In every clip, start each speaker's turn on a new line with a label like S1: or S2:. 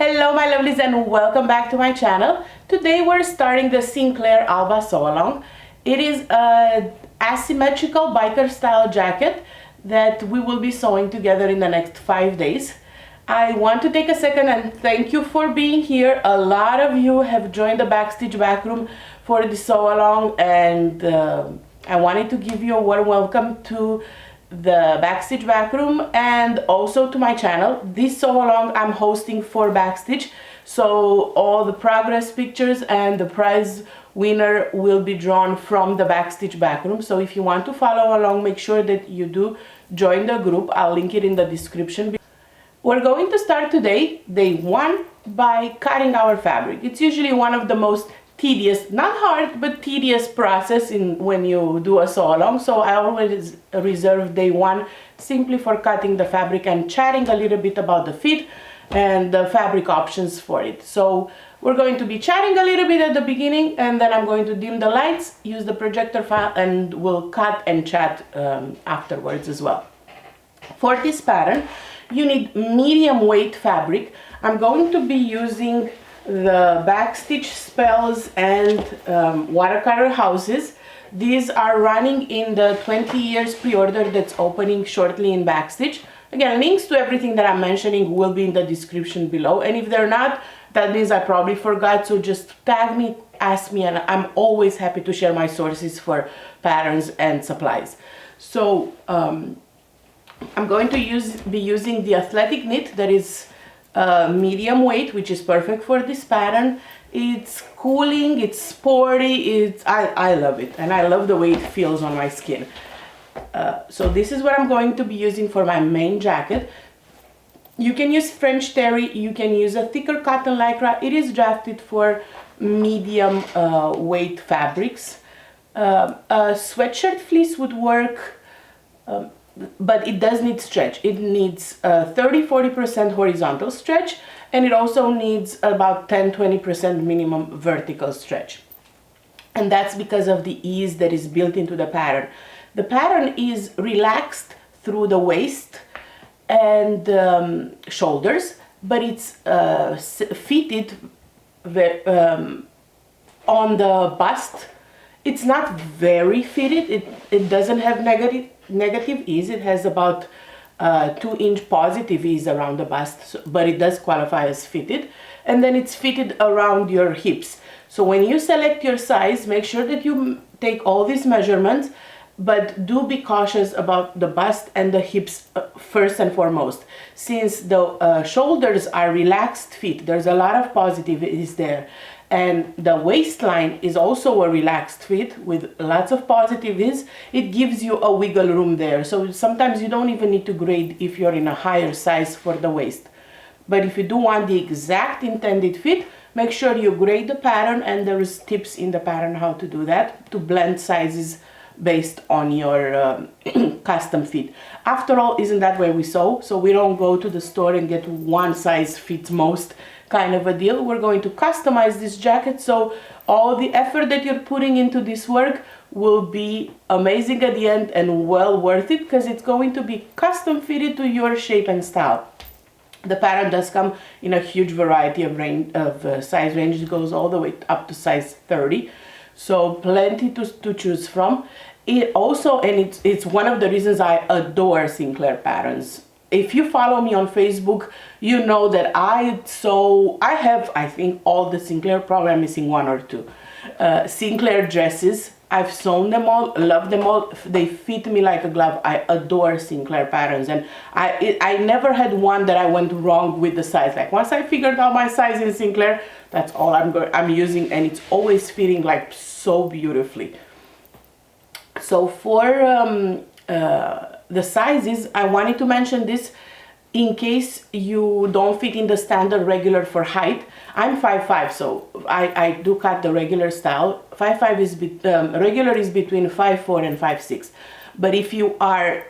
S1: Hello my lovelies and welcome back to my channel. Today we're starting the Sinclair Alba sew along. It is an asymmetrical biker style jacket that we will be sewing together in the next 5 days. I want to take a second and thank you for being here. A lot of you have joined the Backstitch Backroom for the sew along, and I wanted to give you a warm welcome to the Backstitch Backroom and also to my channel. This sew along I'm hosting for Backstitch, so all the progress pictures and the prize winner will be drawn from the Backstitch Backroom. So if you want to follow along, make sure that you do join the group. I'll link it in the description. We're going to start today, day 1, by cutting our fabric. It's usually one of the most tedious, not hard, but tedious process when you do a sew along. So I always reserve day 1 simply for cutting the fabric and chatting a little bit about the fit and the fabric options for it. So we're going to be chatting a little bit at the beginning, and then I'm going to dim the lights, use the projector file, and we'll cut and chat afterwards as well. For this pattern, you need medium weight fabric. I'm going to be using the Backstitch Spells and watercolor houses. These are running in the 20 years pre-order that's opening shortly in Backstitch. Again, links to everything that I'm mentioning will be in the description below, and if they're not, that means I probably forgot, so just tag me, ask me, and I'm always happy to share my sources for patterns and supplies. So I'm going to be using the athletic knit that is medium weight, which is perfect for this pattern. It's cooling, it's sporty, I love it, and I love the way it feels on my skin. So this is what I'm going to be using for my main jacket. You can use French terry, you can use a thicker cotton lycra. It is drafted for medium weight fabrics. A sweatshirt fleece would work, but it does need stretch. It needs 30-40% horizontal stretch, and it also needs about 10-20% minimum vertical stretch. And that's because of the ease that is built into the pattern. The pattern is relaxed through the waist and shoulders, but it's fitted on the bust. It's not very fitted. It doesn't have negative ease. It has about 2-inch positive ease around the bust, but it does qualify as fitted. And then it's fitted around your hips. So when you select your size, make sure that you take all these measurements, but do be cautious about the bust and the hips first and foremost. Since the shoulders are relaxed fit, there's a lot of positive ease there. And the waistline is also a relaxed fit with lots of positive ease. It gives you a wiggle room there. So sometimes you don't even need to grade if you're in a higher size for the waist. But if you do want the exact intended fit, make sure you grade the pattern, and there's tips in the pattern how to do that, to blend sizes based on your custom fit. After all, isn't that where we sew? So we don't go to the store and get one size fits most kind of a deal. We're going to customize this jacket, so all the effort that you're putting into this work will be amazing at the end and well worth it, because it's going to be custom fitted to your shape and style. The pattern does come in a huge variety of size range. It goes all the way up to size 30, so plenty to choose from. It also, and it's one of the reasons I adore Sinclair patterns. If you follow me on Facebook, you know that I have, I think, all the Sinclair, probably I'm missing 1 or 2. Sinclair dresses, I've sewn them all, love them all. They fit me like a glove. I adore Sinclair patterns, and I never had one that I went wrong with the size. Like once I figured out my size in Sinclair, that's all I'm using, and it's always fitting like so beautifully. So for the sizes, I wanted to mention this in case you don't fit in the standard regular for height. I'm 5'5", so I do cut the regular style. 5'5" is regular is between 5'4" and 5'6". But if you are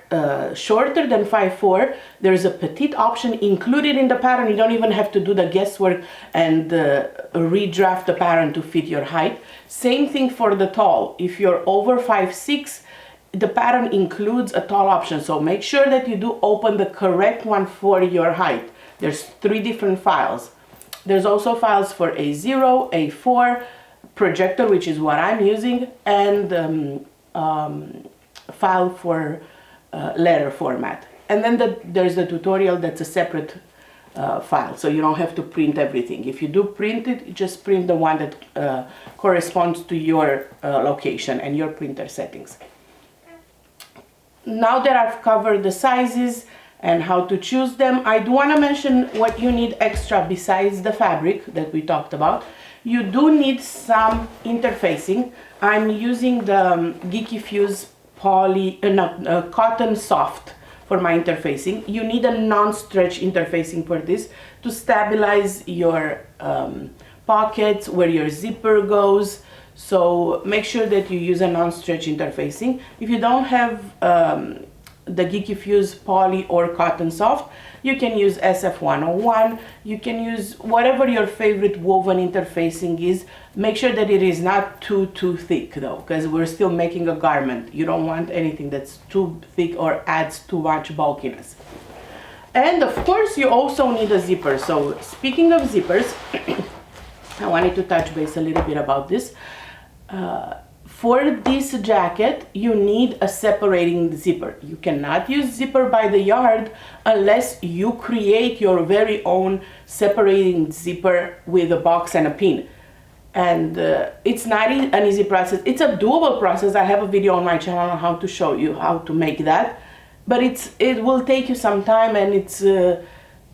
S1: shorter than 5'4", there's a petite option included in the pattern. You don't even have to do the guesswork and redraft the pattern to fit your height. Same thing for the tall. If you're over 5'6", the pattern includes a tall option, so make sure that you do open the correct one for your height. There's 3 different files. There's also files for A0, A4, projector, which is what I'm using, and file for letter format. And then there's the tutorial that's a separate file, so you don't have to print everything. If you do print it, just print the one that corresponds to your location and your printer settings. Now that I've covered the sizes and how to choose them, I do want to mention what you need extra besides the fabric that we talked about. You do need some interfacing. I'm using the Geeky Fuse cotton soft for my interfacing. You need a non-stretch interfacing for this to stabilize your pockets, where your zipper goes. So make sure that you use a non-stretch interfacing. If you don't have the Geeky Fuse poly or cotton soft, you can use SF101. You can use whatever your favorite woven interfacing is. Make sure that it is not too thick though, because we're still making a garment. You don't want anything that's too thick or adds too much bulkiness. And of course you also need a zipper. So speaking of zippers, I wanted to touch base a little bit about this. For this jacket, you need a separating zipper. You cannot use zipper by the yard unless you create your very own separating zipper with a box and a pin. And it's not an easy process. It's a doable process. I have a video on my channel on how to show you how to make that. But it will take you some time, and it's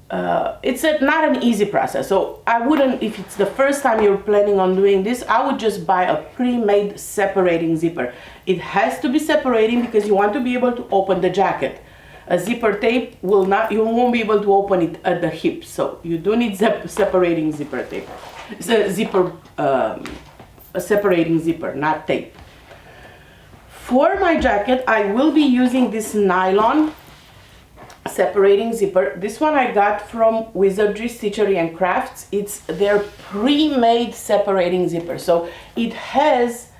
S1: not an easy process. So I wouldn't, if it's the first time you're planning on doing this, I would just buy a pre-made separating zipper. It has to be separating because you want to be able to open the jacket. A zipper tape will not, you won't be able to open it at the hip. So you do need separating zipper tape. It's a separating zipper, not tape. For my jacket, I will be using this nylon separating zipper. This one I got from Wizardry Stitchery and Crafts. It's their pre-made separating zipper. So it has,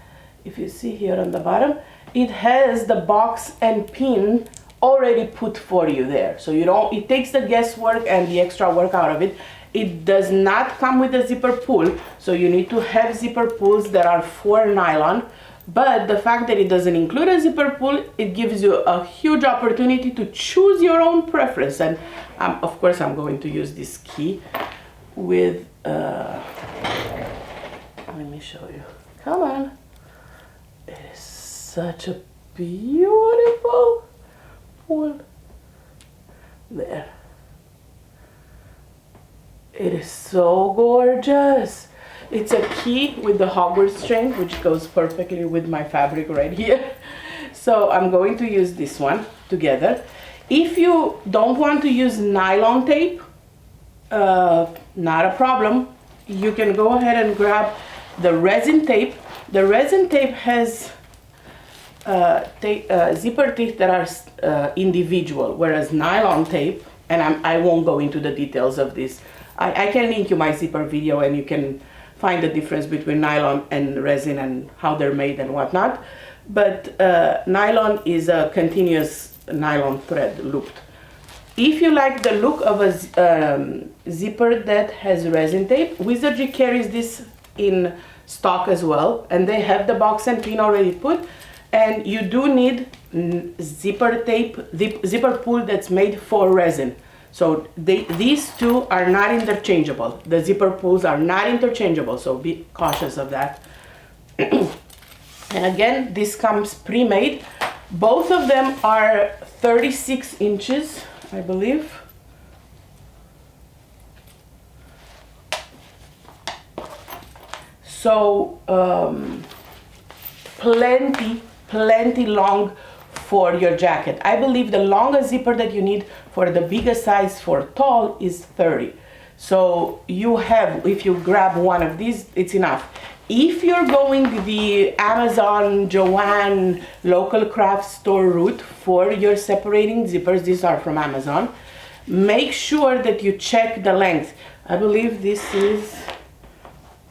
S1: if you see here on the bottom, it has the box and pin already put for you there. So you don't, it takes the guesswork and the extra work out of it. It does not come with a zipper pull, so you need to have zipper pulls that are for nylon. But the fact that it doesn't include a zipper pull, it gives you a huge opportunity to choose your own preference. And of course I'm going to use this key with, let me show you, come on. It is such a beautiful pull. There. It is so gorgeous. It's a key with the Hogwarts chain, which goes perfectly with my fabric right here. So I'm going to use this one together. If you don't want to use nylon tape, not a problem. You can go ahead and grab the resin tape. The resin tape has zipper teeth that are individual, whereas nylon tape, and I won't go into the details of this. I can link you my zipper video and you can find the difference between nylon and resin and how they're made and whatnot. But nylon is a continuous nylon thread looped. If you like the look of a zipper that has resin tape, Wizardry carries this in stock as well, and they have the box and pin already put. And you do need zipper tape, zipper pull that's made for resin. So these two are not interchangeable. The zipper pulls are not interchangeable, so be cautious of that. And again, this comes pre-made. Both of them are 36 inches, I believe. So plenty long for your jacket. I believe the longest zipper that you need for the biggest size for tall is 30. So you have, if you grab one of these, it's enough. If you're going the Amazon, Joann, local craft store route for your separating zippers, these are from Amazon, make sure that you check the length. I believe this is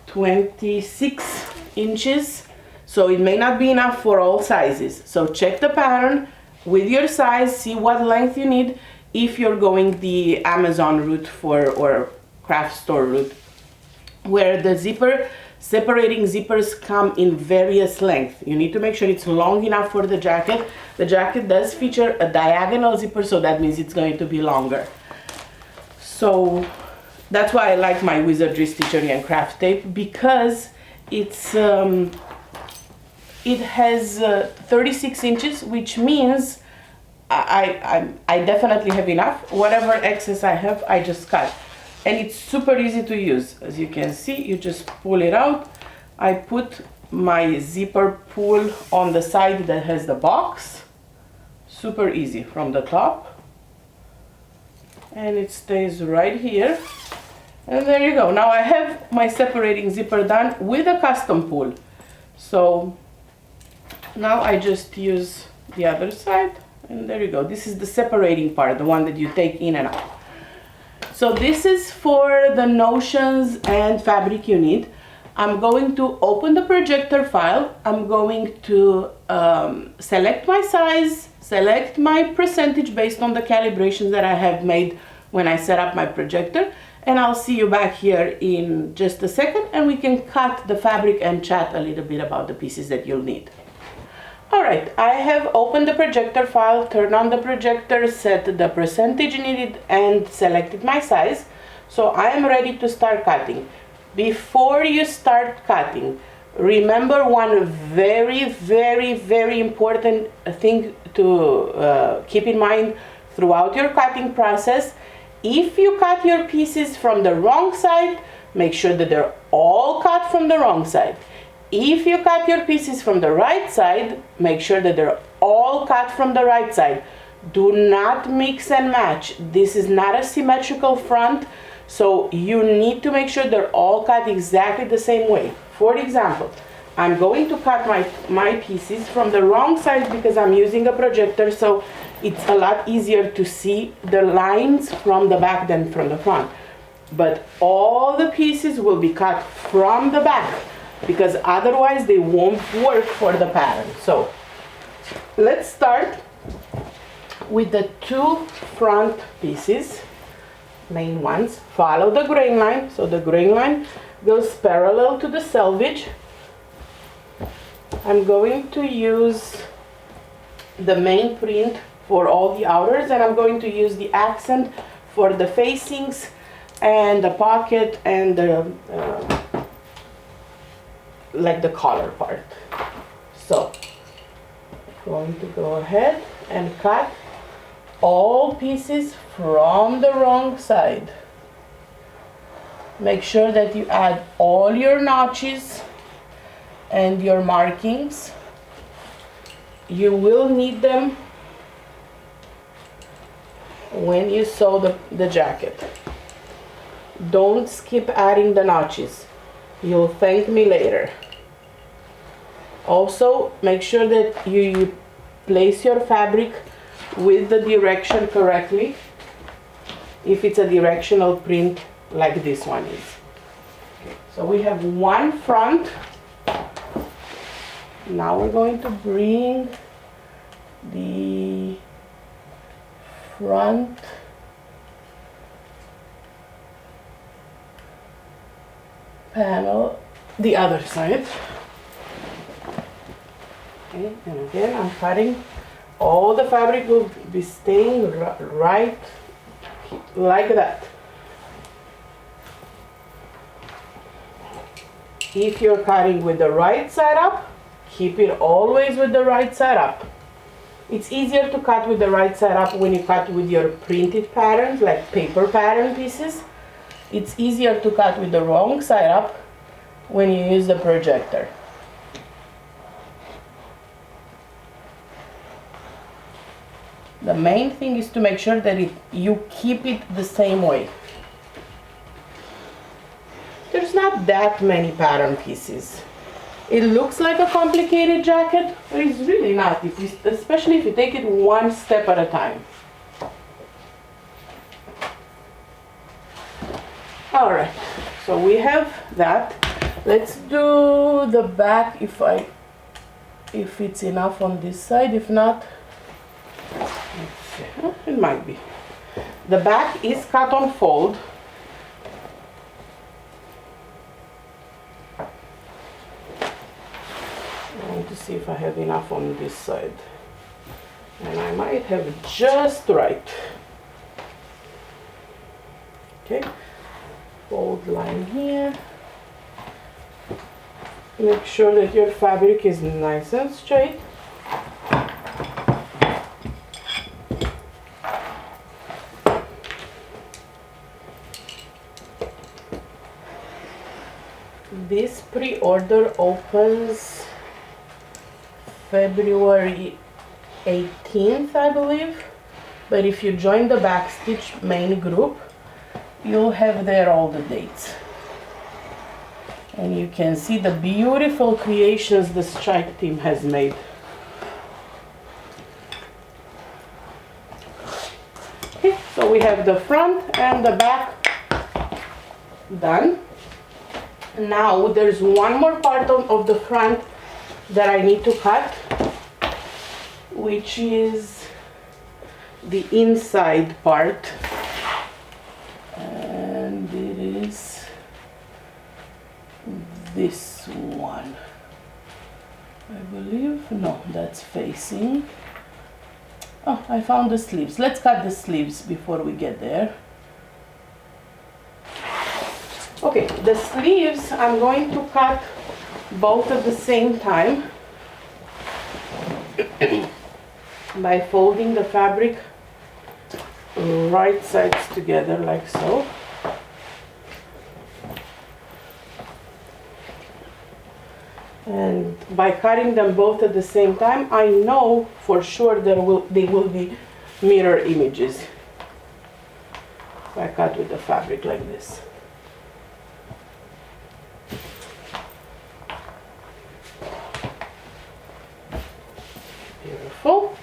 S1: 26 inches. So it may not be enough for all sizes. So check the pattern with your size, see what length you need if you're going the Amazon route for, or craft store route, where the separating zippers come in various lengths. You need to make sure it's long enough for the jacket. The jacket does feature a diagonal zipper, so that means it's going to be longer. So that's why I like my Wizardry Stitchery and Craft tape, because it's it has 36 inches, which means I definitely have enough. Whatever excess I have, I just cut. And it's super easy to use. As you can see, you just pull it out. I put my zipper pull on the side that has the box. Super easy from the top. And it stays right here. And there you go. Now I have my separating zipper done with a custom pull. So now I just use the other side, and there you go. This is the separating part, the one that you take in and out. So this is for the notions and fabric you need. I'm going to open the projector file. I'm going to select my size, select my percentage based on the calibrations that I have made when I set up my projector. And I'll see you back here in just a second, and we can cut the fabric and chat a little bit about the pieces that you'll need. Alright, I have opened the projector file, turned on the projector, set the percentage needed, and selected my size. So I am ready to start cutting. Before you start cutting, remember one very, very, very important thing to keep in mind throughout your cutting process. If you cut your pieces from the wrong side, make sure that they're all cut from the wrong side. If you cut your pieces from the right side, make sure that they're all cut from the right side. Do not mix and match. This is not a symmetrical front, so you need to make sure they're all cut exactly the same way. For example, I'm going to cut my pieces from the wrong side because I'm using a projector, so it's a lot easier to see the lines from the back than from the front. But all the pieces will be cut from the back, because otherwise they won't work for the pattern. So let's start with the two front pieces, main ones. Follow the grain line. So the grain line goes parallel to the selvage. I'm going to use the main print for all the outers, and I'm going to use the accent for the facings and the pocket and the like the collar part. So I'm going to go ahead and cut all pieces from the wrong side. Make sure that you add all your notches and your markings. You will need them when you sew the jacket. Don't skip adding the notches. You'll thank me later. Also, make sure that you place your fabric with the direction correctly, if it's a directional print like this one is. Okay, so we have one front. Now we're going to bring the front panel the other side. Okay, and again I'm cutting. All the fabric will be staying right like that. If you're cutting with the right side up, keep it always with the right side up. It's easier to cut with the right side up when you cut with your printed patterns, like paper pattern pieces. It's easier to cut with the wrong side up when you use the projector. The main thing is to make sure that you keep it the same way. There's not that many pattern pieces. It looks like a complicated jacket, but it's really not, especially if you take it one step at a time. Alright, so we have that. Let's do the back if it's enough on this side. If not, let's see. It might be. The back is cut on fold. to see if I have enough on this side. And I might have just right. Okay, fold line here. Make sure that your fabric is nice and straight. This pre-order opens February 18th, I believe. But if you join the Backstitch main group, you'll have there all the dates. And you can see the beautiful creations the Strike team has made. Okay, so we have the front and the back done. Now there's one more part of the front that I need to cut, which is the inside part. And it is this one, I believe. No, that's facing. Oh, I found the sleeves. Let's cut the sleeves before we get there. Okay, the sleeves I'm going to cut both at the same time by folding the fabric right sides together like so. And by cutting them both at the same time, I know for sure they will be mirror images. I cut with the fabric like this. Beautiful.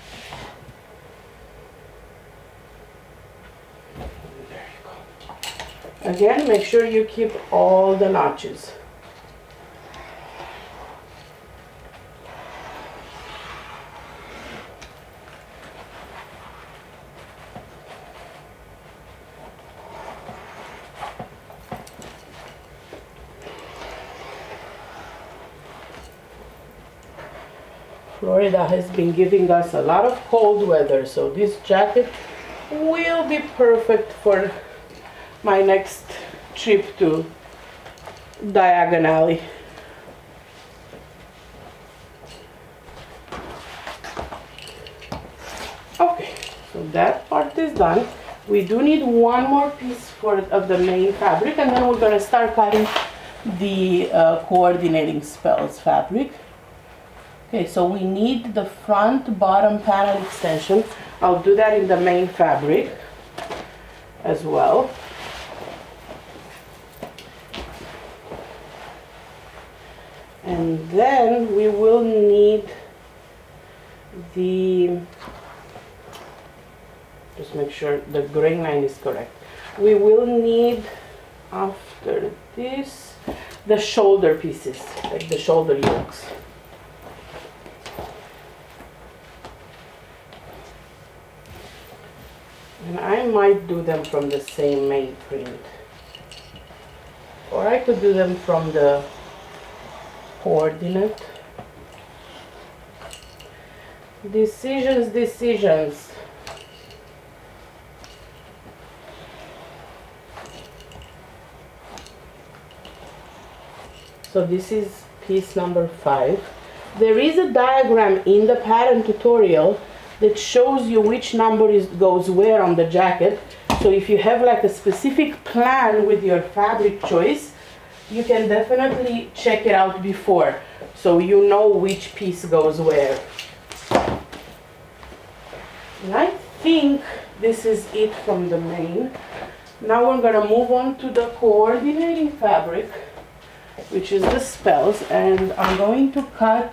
S1: There you go. Again, make sure you keep all the notches. Florida has been giving us a lot of cold weather, so this jacket will be perfect for my next trip to Diagon Alley. Okay, so that part is done. We do need one more piece of the main fabric, and then we're going to start cutting the coordinating spells fabric. Okay, so we need the front bottom panel extension. I'll do that in the main fabric as well. And then we will need just make sure the grain line is correct. We will need, after this, the shoulder pieces, like the shoulder yokes. And I might do them from the same main print. Or I could do them from the coordinate. Decisions. So this is piece number 5. There is a diagram in the pattern tutorial that shows you which number goes where on the jacket. So if you have like a specific plan with your fabric choice, you can definitely check it out before, so you know which piece goes where. And I think this is it from the main. Now we're gonna move on to the coordinating fabric, which is the spells, and I'm going to cut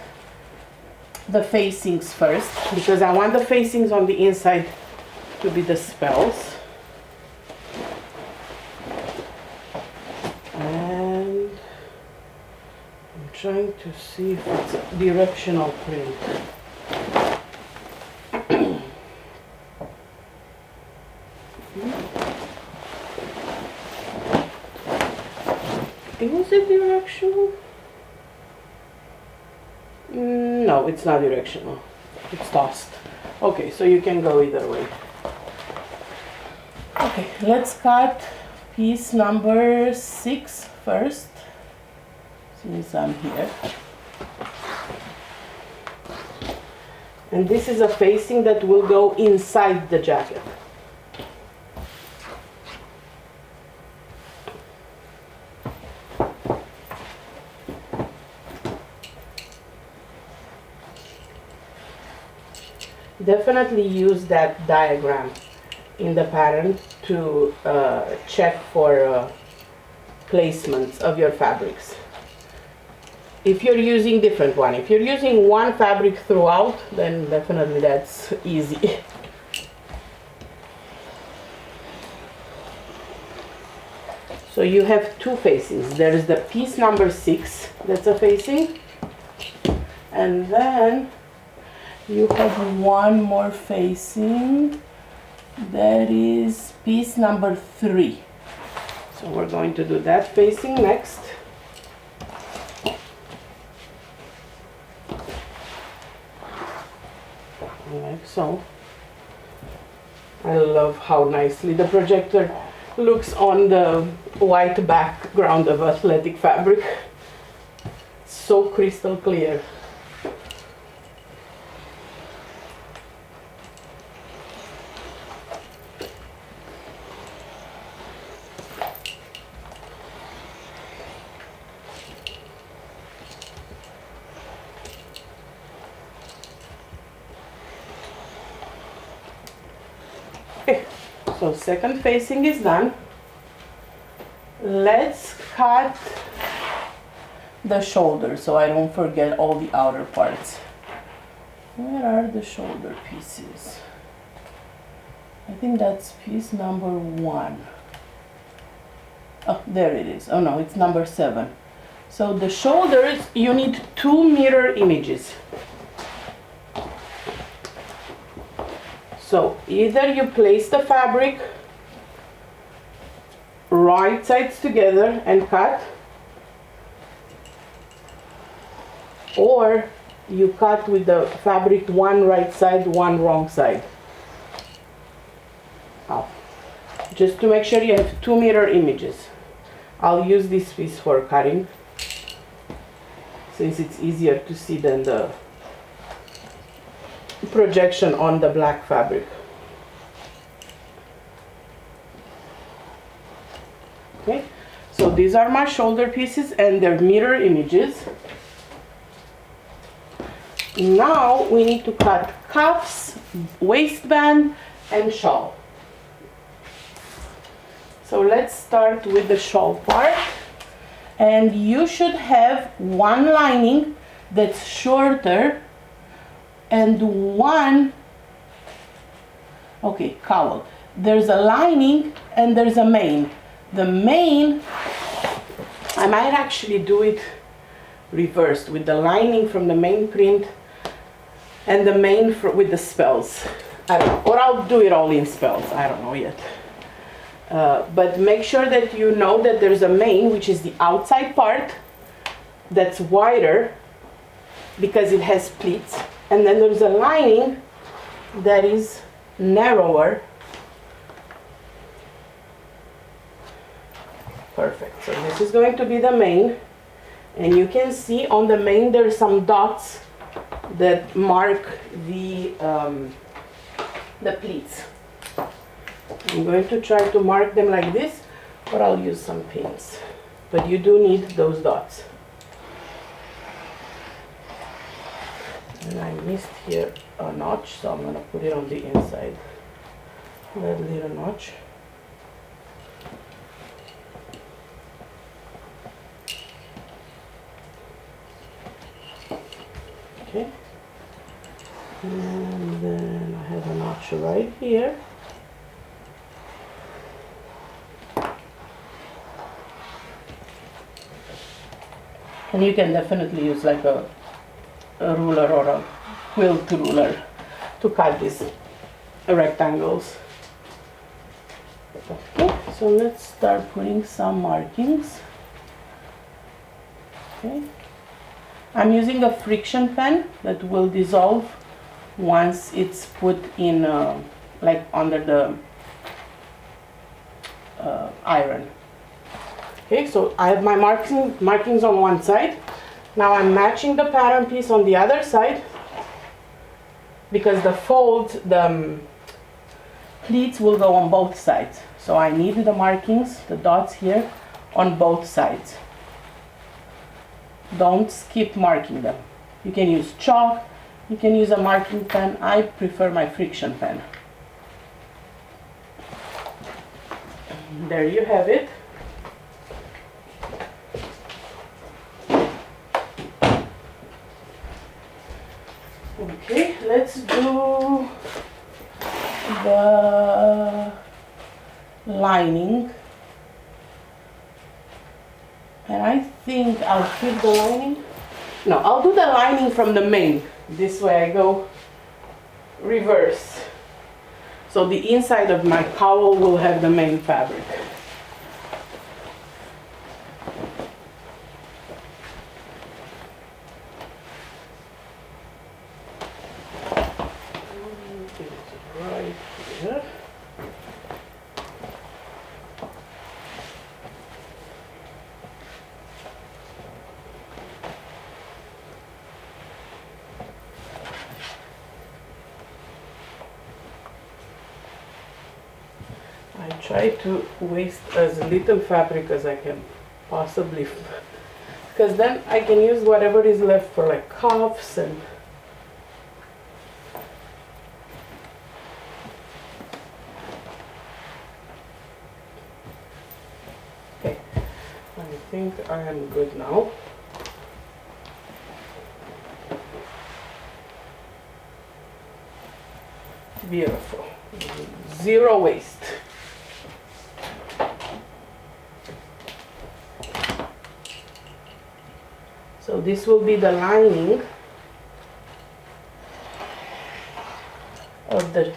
S1: the facings first, because I want the facings on the inside to be the spells. And I'm trying to see if it's a directional print. Was it directional? No, it's not directional. It's tossed. Okay, so you can go either way. Okay, let's cut piece number 6 first, since I'm here. And this is a facing that will go inside the jacket. Definitely use that diagram in the pattern to check for placements of your fabrics. If you're using different one, if you're using one fabric throughout, then definitely that's easy. So you have two facings. There is the piece number 6, that's a facing, and then you have one more facing, that is piece number 3. So we're going to do that facing next. Like so. I love how nicely the projector looks on the white background of athletic fabric. So crystal clear. Okay, so second facing is done. Let's cut the shoulder so I don't forget all the outer parts. Where are the shoulder pieces? I think that's piece number 1. Oh, there it is. Oh no, it's number 7. So the shoulders, you need 2 mirror images. So either you place the fabric right sides together and cut, or you cut with the fabric one right side, one wrong side. Just to make sure you have 2 mirror images. I'll use this piece for cutting, since it's easier to see than the projection on the black fabric. Okay, so these are my shoulder pieces and their mirror images. Now we need to cut cuffs, waistband, and shawl. So let's start with the shawl part. And you should have one lining that's shorter and one, okay, cowl. There's a lining and there's a main. The main, I might actually do it reversed, with the lining from the main print and the main with the spells. I don't know, or I'll do it all in spells, I don't know yet. But make sure that you know that there's a main, which is the outside part, that's wider because it has pleats. And then there's a lining that is narrower. Perfect. So this is going to be the main. And you can see on the main there's some dots that mark the pleats. I'm going to try to mark them like this, or I'll use some pins. But you do need those dots. And I missed here a notch, so I'm going to put it on the inside. That little notch. Okay. And then I have a notch right here. And you can definitely use like a ruler or a quilt ruler to cut these rectangles. Okay, so let's start putting some markings. Okay, I'm using a friction pen that will dissolve once it's put in like under the iron. Okay, so I have my markings on one side. Now I'm matching the pattern piece on the other side because the folds, the pleats will go on both sides. So I need the markings, the dots here, on both sides. Don't skip marking them. You can use chalk, you can use a marking pen. I prefer my friction pen. There you have it. Okay, let's do the lining. And I think I'll keep the lining. No, I'll do the lining from the main. This way I go reverse. So the inside of my cowl will have the main fabric. Right here. I try to waste as little fabric as I can possibly, because then I can use whatever is left for like cuffs and okay. I think I am good now. Beautiful. Zero waste. So this will be the lining of the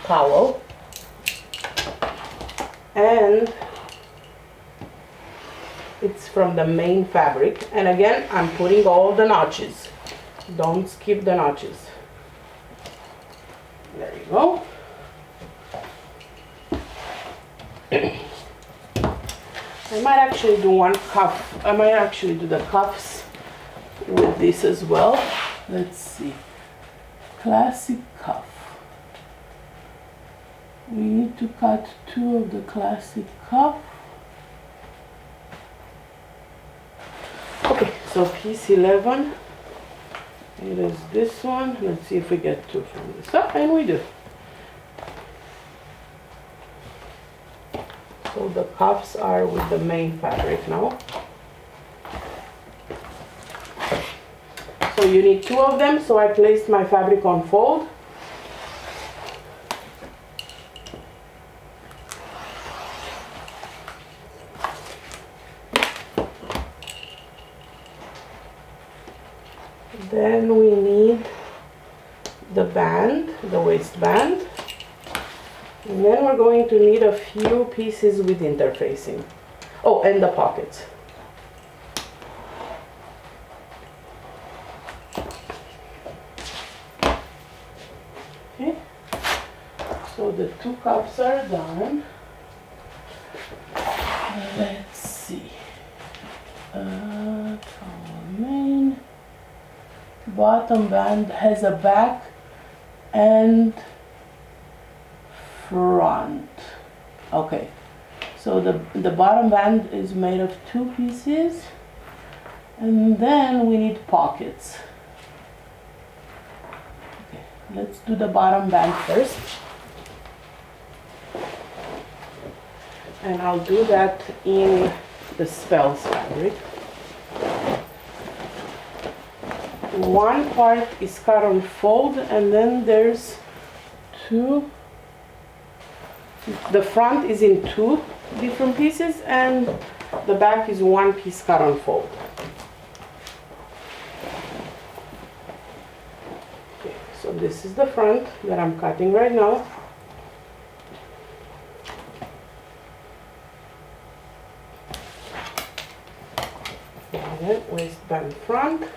S1: cowl, and it's from the main fabric. And again, I'm putting all the notches. Don't skip the notches. There you go. I might actually do one cuff. I might actually do the cuffs with this as well. Let's see. Classic cuff. We need to cut 2 of the classic cuff. Okay, so piece 11. It is this one. Let's see if we get 2 from this. Oh, and we do. So the cuffs are with the main fabric now. So you need 2 of them, so I placed my fabric on fold. Then we need the band, the waistband. And then we're going to need a few pieces with interfacing. Oh, and the pockets. Okay, so the 2 cuffs are done. Let's see. Cowl main. Bottom band has a back and front. Okay, so the bottom band is made of 2 pieces, and then we need pockets. Okay, let's do the bottom band first, and I'll do that in the spells fabric. One part is cut on fold, and then there's 2. The front is in 2 different pieces, and the back is 1 piece cut on fold. Okay, so this is the front that I'm cutting right now. And then waistband front.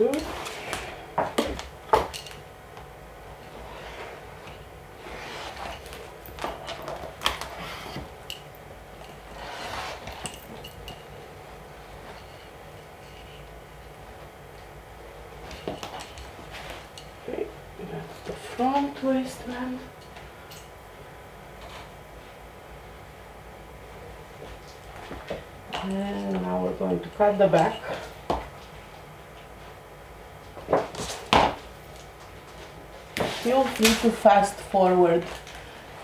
S1: good. Okay, that's the front waistband. And now we're going to cut the back. Feel free to fast forward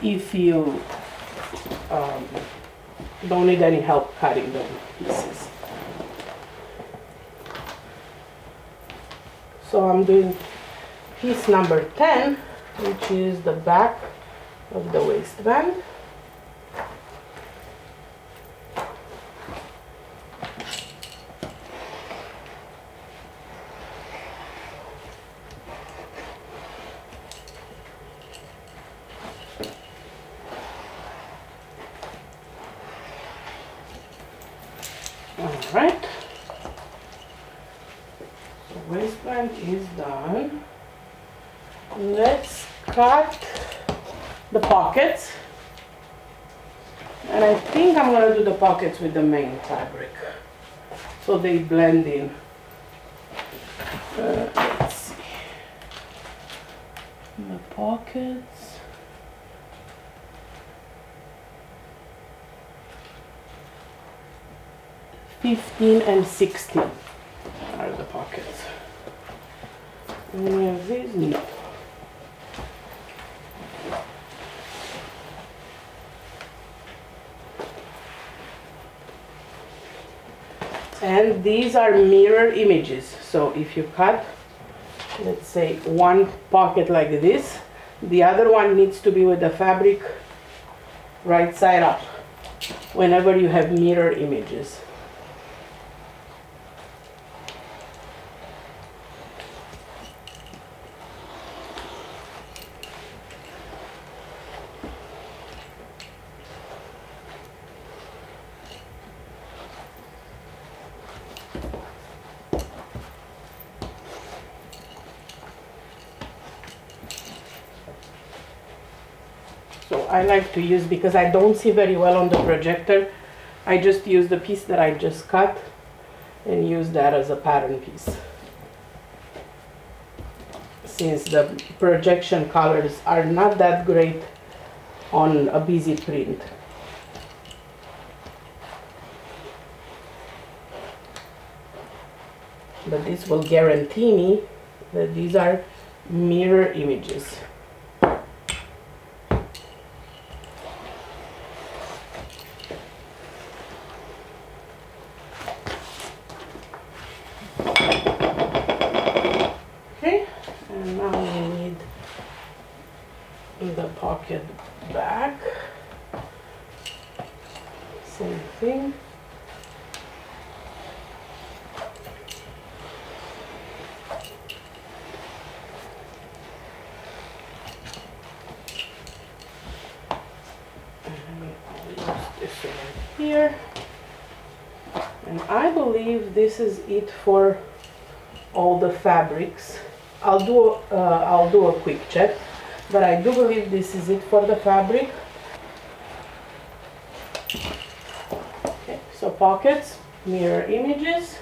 S1: if you don't need any help cutting the pieces. So I'm doing piece number 10, which is the back of the waistband. Alright, so waistband is done. Let's cut the pockets. And I think I'm going to do the pockets with the main fabric, so they blend in. Let's see. The pockets. (15) and 16 are the pockets. And these, no. And these are mirror images. So if you cut, let's say, one pocket like this, the other one needs to be with the fabric right side up whenever you have mirror images. So I like to use, because I don't see very well on the projector, I just use the piece that I just cut and use that as a pattern piece, since the projection colors are not that great on a busy print. But this will guarantee me that these are mirror images. And now we need the pocket back. Same thing. And I'll use this right here. And I believe this is it for all the fabrics. I'll do a quick check, but I do believe this is it for the fabric. Okay, so pockets, mirror images.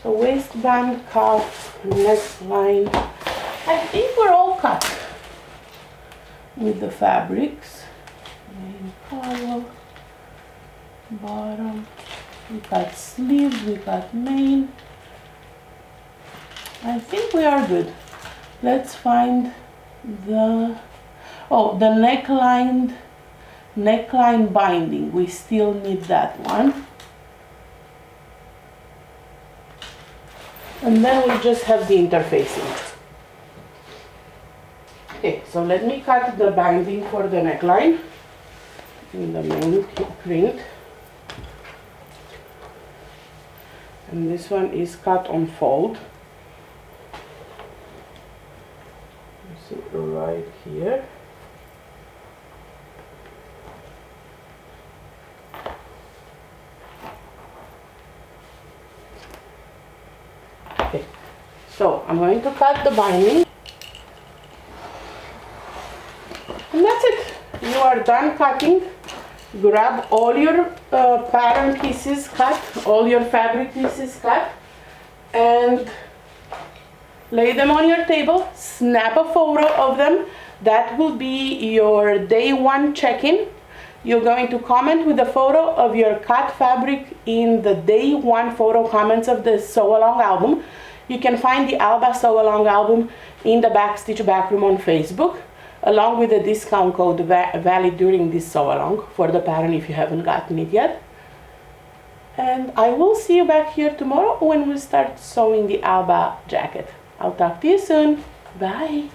S1: So waistband, cuff, neckline. I think we're all cut with the fabrics. Main collar. Bottom, we got sleeves, we got main. I think we are good. Let's find the neckline binding. We still need that one. And then we just have the interfacing. Okay, so let me cut the binding for the neckline in the main print. And this one is cut on fold. You see right here. Okay, so I'm going to cut the binding. And that's it. You are done cutting. Grab all your pattern pieces cut, all your fabric pieces cut, and lay them on your table. Snap a photo of them. That will be your day one check-in. You're going to comment with a photo of your cut fabric in the day one photo comments of the Sew Along album. You can find the Alba Sew Along album in the Backstitch Backroom on Facebook, along with a discount code valid during this Sew Along for the pattern if you haven't gotten it yet. And I will see you back here tomorrow when we start sewing the Alba jacket. I'll talk to you soon. Bye.